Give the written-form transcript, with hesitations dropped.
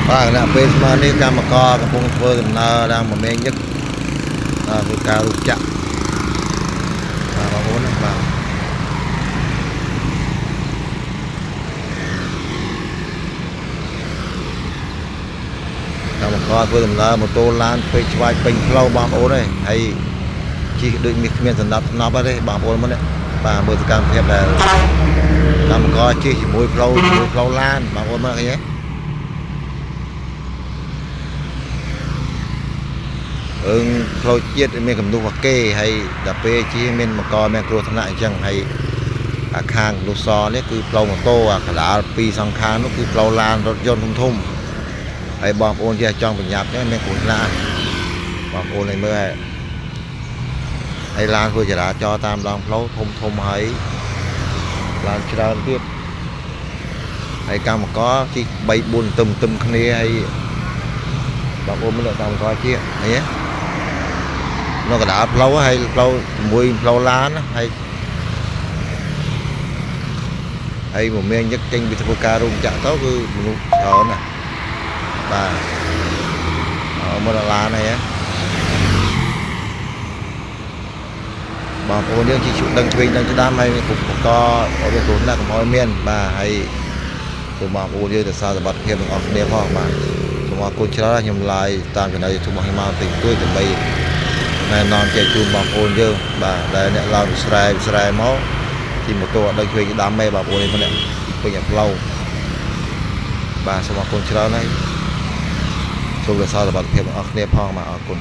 បាទអ្នកពេលស្មើនេះកម្មករកំពុងធ្វើដំណើរđangមកមេញឹកធ្វើការរូបចាក់បាទបងប្អូនណាបាទកម្មករធ្វើដំណើរម៉ូតូឡានពេកឆ្វាយពេញផ្លូវបងប្អូនហើយជិះដូចមានគ្មានសម្ដាប់ស្នប់ទេបងប្អូនមកនេះបាទមើលសកម្មភាពដែលកម្មករជិះជាមួយផ្លូវឡានបងប្អូនមើលឃើញទេផ្លូវជាតិមានកំណុះគេហើយដល់ពេលជិះមានមកកមានគ្រោះថ្នាក់អញ្ចឹងហើយអាខាងលុសនេះគឺផ្លូវម៉ូតូអាកដាលពីរសងខាងនោះគឺផ្លូវឡានរថយន្តធំហើយបងប្អូនចេះចង់ប្រញាប់ទេមានគ្រោះថ្នាក់បងប្អូនឲ្យមើលហើយឡានធ្វើចរាចរណ៍តាមដងផ្លូវធំហើយឡានច្រើនទៀតហើយកម្មករជិះ3 4ទឹមគ្នាហើយបងប្អូនមើលកម្មករជិះឃើញទេនៅកណ្ដាលផ្លូវហើយផ្លូវជាមួយផ្លូវឡានហើយមកមានញឹកចេញពីធ្វើការរោងចក្រទៅគឺមនុស្សច្រើនណាស់បាទមកដល់ឡានហើយបងប្អូនយើងជិះដឹងឆ្វេងដឹងស្ដាំហើយគ្រប់កឲ្យវាគ្រោះណាស់កុំឲ្យមានបាទហើយសូមបងប្អូនយើងទៅសារសុខភាពទាំងអស់គ្នាផងបាទសូមអរគុណច្រើនខ្ញុំឡាយតាមចំណុច YouTube របស់ខ្ញុំមកតិចតួចដើម្បីណែនាំចែកជូនបងប្អូនយើងបាទដែលអ្នកឡើងស្រែមកទីម៉ូតូអត់ដឹងឆ្វេងស្ដាំទេបងប្អូននេះម្នាក់ពេញផ្លូវបាទសូមអរគុណច្រើនហើយសូមរក្សាសុខភាពទាំងអស់គ្នាផងបាទអរគុណ